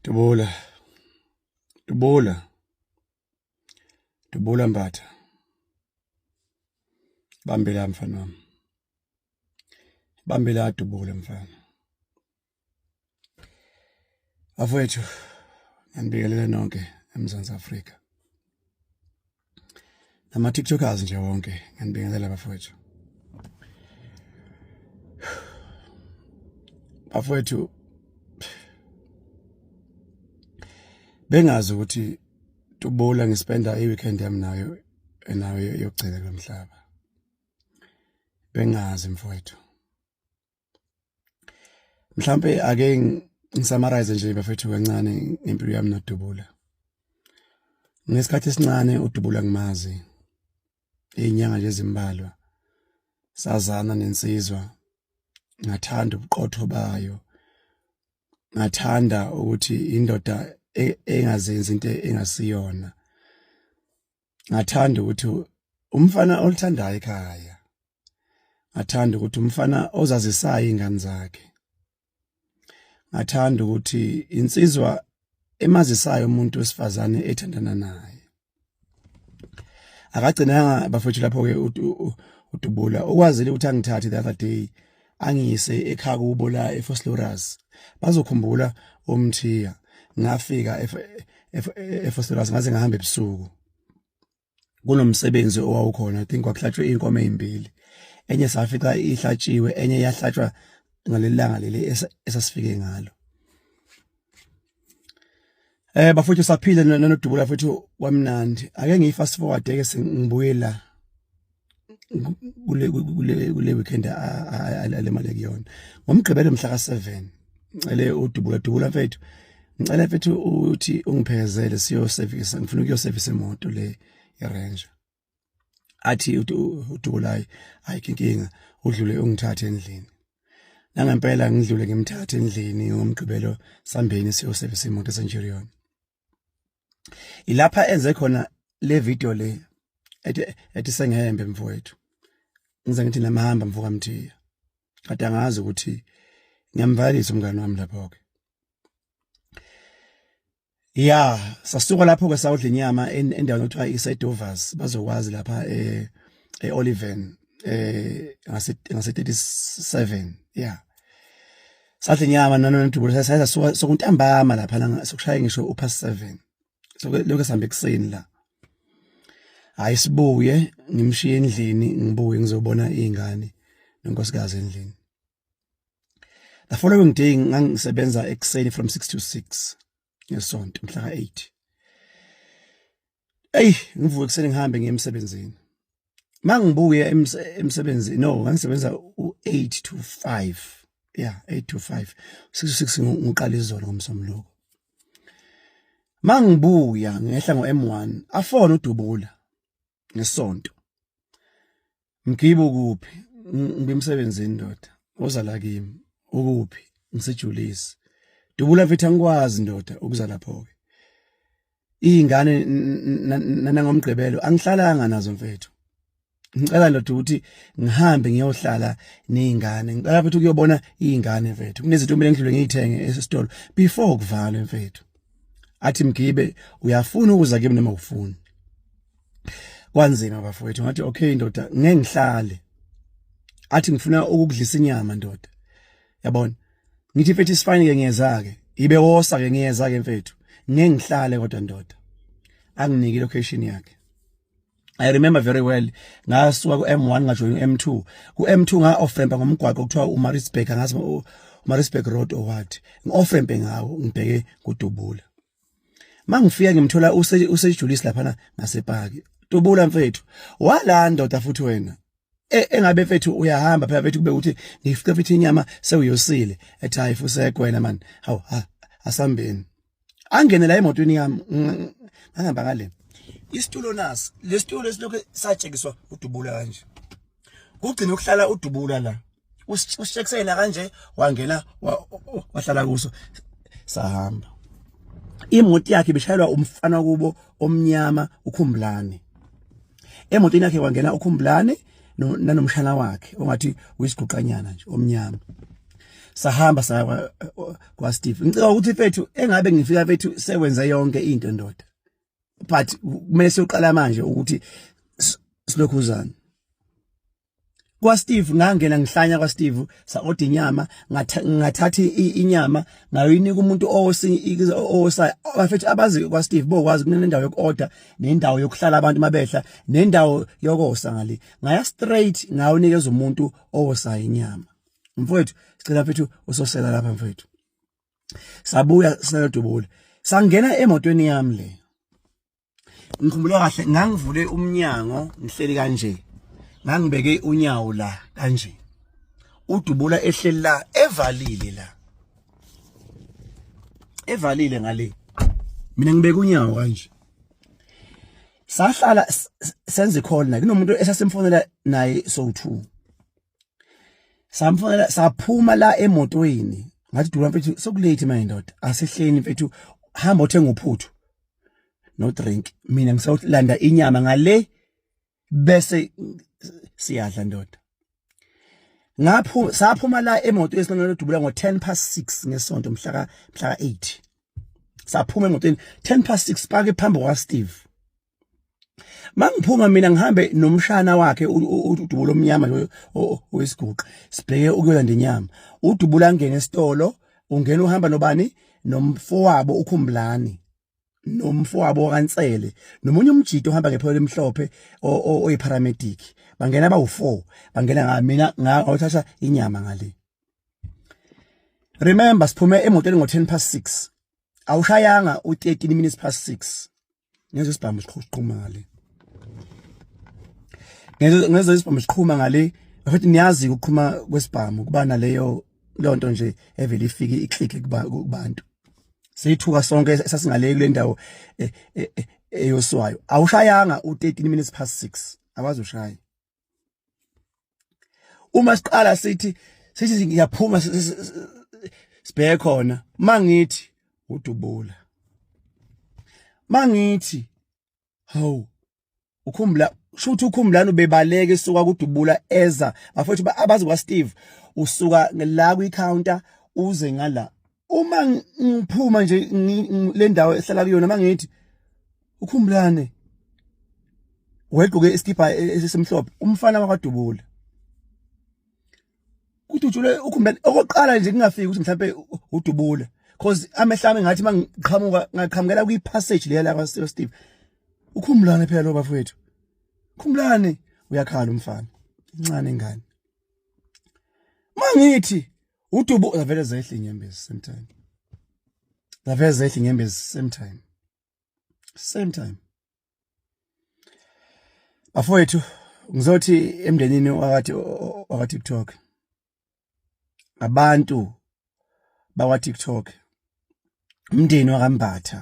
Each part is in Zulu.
Dubula, Dubula, Dubula Mbatha. Bambela mfana wami. Bambela Dubula mfana. Afowethu, ngiyanibingelela nonke eMzansi Afrika. Nama TikTokers nje wonke, ngiyanibingelela bafowethu. Bafowethu, bengazi ukuthi Dubula ngispenda iweekend yami nayo yokugcina kwemhlaba. Bengazi mfowethu. Mhlambe ake ngisamarize nje bafowethu kancane impilo yami noDubula. Ngesikhathi esincane uDubula ngimazi. Izinyanga nje ezimbalwa. Sazana nensizwa. Ngathanda ubuqotho bayo. Ngathanda ukuthi indoda engazenzi into engasiyona. Ngathanda ukuthi umfana olithandayo ekhaya. Ngathanda ukuthi umfana ozazisayo ingane zakhe. Ngathanda ukuthi insizwa emazisayo umuntu wesifazane ethandana naye. Akagcinanga bafowethu lapho ke uDubula ukwazile ukuthi angithathe the other day angiyise ekhaya kubo la eFosloras. Bazokhumbula umthiya. Ngafika eFosloras ngaze ngahamba ebusuku. Kunomsebenzi owawukhona. I think kwakuhlatshwe inkomo ezimbili. Enye safica ihlatshiwe, enye yahlatshwa ngalelanga leli esasifike ngalo. Bafowethu saphila noDubula futhi kwamnandi. Ake ngiyifast forward ke sengibuye la kule weekend alemali kuyona. Ngomgqibelo mhla ka7 ngicele uDubula mfethu. Ngicela mfethu uthi ungiphezele siyo service. Ngifuna ukuyoservice imoto le iRanger. Athi uDubula ayinkinga udlule ungithathe endlini. Nangempela ngidlule ngimthathe endlini ngomgqibelo sambeni siyoservice imoto eCenturion. Ilapha enze khona le video le ethi sengihembe mfowethu. Ngize ngithi namahamba mvuka mthiya. Kade angazi ukuthi ngiyamvalisa umngane wami lapho ke. Yeah, sasuka lapho ke sawudla inyama endaweni okuthiwa iSedovers bazokwazi lapha eOliven ngase 37. Yeah. Sadla inyama noDubula sayasuka sokuntambama lapha la sokushaya ngisho u7. So lokho sihambe ekseni la. Hayi sibuye ngimshiye endlini ngibuye ngizobona izingane nonkosikazi endlini. The following day ngangisebenza ekseni from 6 to 6 ngesonto mhla ka8. Ngivuke ekseni ngihambe ngiye emsebenzini. Mangibuye emsebenzini ngangisebenza u8 to 5. Yeah, 8 to 5. 6 to 6 ngiqala izolo ngomsombuluko. Mangibuya ngehla ngoM1 afona uDubula ngesonto. Mgibo kuphi? Ngibemsebenzini ndoda. Oza la kimi. Ukuphi? Ngisejulisi. Dubula mfethu angikwazi ndoda ukuza lapho ke. Izingane nangomgqibelo angihlalanga nazo mfethu. Ngicela ndoda ukuthi ngihambe ngiyohlala nezingane. Ngicela mfethu ukuyobona izingane mfethu. Kunezinto kumele ngidlule ngiyithenge esitolo before kuvalwe mfethu. Athi Mgibe uyafuna ukuza kimi noma ufuni. Kwanzima bafowethu ngathi okay ndoda ngeke ngihlale. Athi ngifuna ukudlisa inyama ndoda. Yabona? Ngithi mfethu isifine ke ngiyeza ke. Ibe wosa ke ngiyeza ke mfethu. Ngeke ngihlale kodwa ndoda. Anginike location yakhe. I remember very well ngasuka kuM1 ngajoyina uM2. KuM2 nga off ramp ngomgwaqo kuthiwa uMaritzburg ngazi uMaritzburg Road or what. Ngi-off ramp ngawo ngibheke kuDubula. Mangifika ngimthola usejulisi lapha ngasePaki. Dubula mfethu wala ndoda futhi wena engabe mfethu uyahamba phela mfethu kube ukuthi ngifike mfethu inyama sewuyosile ethi hayi fusekho wena man hawu asambeni angene la emotweni yami ngahamba ngale isitulo nasi lesitulo esilokho satshekiswa uDubula kanje kugcina ukuhlala uDubula la usishekisela kanje wangena wahlala kuso sahamba. Imoto yakhe bishayelwa umfana kubo omnyama uKhumbulane. Emotweni yakhe kwangena uKhumbulane nanomshana wakhe ongathi uyisiguqanyana nje omnyama. sahamba saya kwa Steve ngicela ukuthi mfethu engabe ngifika mfethu sewenza yonke into ndoda but kumele siyoqala manje ukuthi silokhuzana kwa Steve ngangena ngihlanya kwa Steve sa order inyama ngathatha inyama ngayinika umuntu owosa bafethu abazi kwa Steve bokwazi kunendawo yokuorder nendawo yokuhlala abantu mabehla nendawo yokosa ngale ngaya straight ngawunikeza umuntu owosa inyama mfowethu sicela mfethu usosela lapha mfowethu sabuya sinedubula sangena emotweni yami le ngikhumbula kahle ngangivule umnyango ngihleli kanje ngangibeke unyawo la kanje udubula ehleli la evalile ngale mina ngibeke unyawo kanje sahlala senze call na kunomuntu esasemfonela naye so2 samfonela saphuma la emotweni ngathi dula mfethu sokulate my ndoda asehleni mfethu hamba uthenga uphuthu no drink mina ngisawulanda inyama ngale bese siyadla ndoda saphuma la emoto esihlangana udubula ngo10:06 ngesonto mhla ka8 saphuma emotweni 10:06 pake phambi kwa Steve mangiphuma mina ngihambe nomshana wakhe udubula omnyama wesiguqa sibheke ukuyolanda inyama udubula ngene esitolo ungena uhamba nobani nomfowabo uKhumbulani nomfowabo kaNtsele nomunye umjito ohamba ngepholo emhlophe oyiparamedic bangena bawu4 bangena ngamina ngawuthatha inyama ngale remember siphume emotweni ngo10:06 awushayanga u13 minutes past 6 ngezo sibhambo siqhuma ngale ngezo sibhambo siqhuma ngale futhi niyazi ukuqhuma kwesibhamu kuba naleyo lonto nje evele ifike iclick kubantu sithuka sonke esasingale kule ndawo eyoswayo awushayanga u13 minutes past 6 awazi ushaya uma siqala sithi ngiyaphuma sibheke khona mangithi udubula mangithi hawu ukhumbula shuthi uKhumbulani bebaleke esuka kudubula eza bafethu abazi kwa Steve usuka la kwi counter uze ngala uma ngiphuma nje le ndawo ehlala kuyona mangithi uKhumbulani wegqoke iskipa esemhlophe umfana wakwadubula kuthi ujule uKhumbulani okoqala nje kungafiki ukuthi mhlambe udubula because amehlami ngathi ngaqhamukela kwi passage le la kwa Steve uKhumbulani phela lo bafethu Khumbulani uyakhala umfana incane ngane mangithi uDubu zavele zehle inyembezi same time zavele zehle inyembezi same time bafowethu ngizothi emndenini wakwa TikTok abantu bakwa TikTok umndeni wakambatha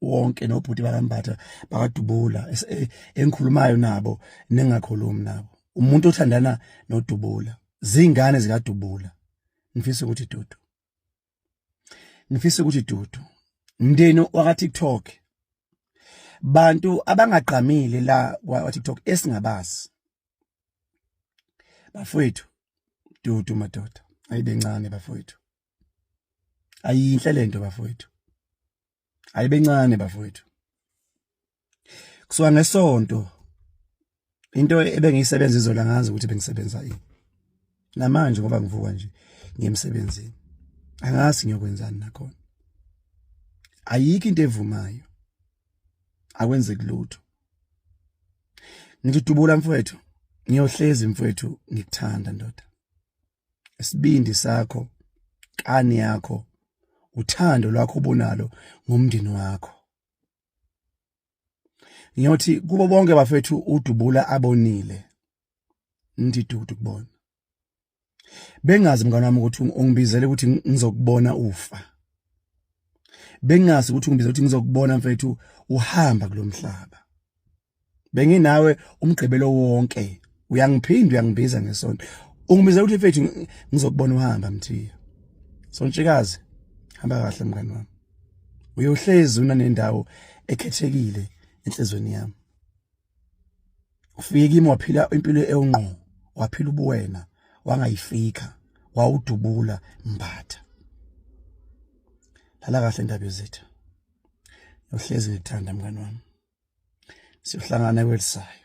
wonke nobhuti bakambatha bakadubula engikhulumayo nabo nengakhulumi nabo umuntu othandana noDubula zingane zikaDubula ngifisa ukuthi Dudu umndeni waka TikTok bantu abangaqhamile la kwa TikTok esingabazi bafowethu Dudu madoda ayibencane bafowethu ayinhle lento bafowethu ayibencane bafowethu kusuka ngesonto into ebengiyisebenza izola ngazi ukuthi bengisebenza yini namanje ngoba ngivuka nje ngiyemsebenzini angazi ngiyokwenzani nakhona ayikho into evumayo akwenze kulutho ngidubula mfowethu ngiyohlezi mfowethu ngikuthanda ndoda isibindi sakho kani yakho uthando lwakho obonalo ngomndeni wakho ngiyothi kubo bonke bafethu uDubula abonile ndithi Dudu kubona bengazi mngane wami ukuthi ungibizele ukuthi ngizokubona ufa bengazi ukuthi ungibizele ukuthi ngizokubona mfethu uhamba kulomhlaba benginawe umgqibelo wonke uyangiphinda uyangibiza ngesonto ungibizele ukuthi mfethu ngizokubona uhamba mthiya sontshikazi hamba kahle mngane wami uyohlezi una nendawo ekhethekile enhlizweni yami ufike kimi waphila impilo eyonqo waphila ubuwena wangayifika wawudubula Mbatha. Lala kahle indaba zethu. Uhlezi ngithanda mngani wami. Siyohlangana kwelisayo.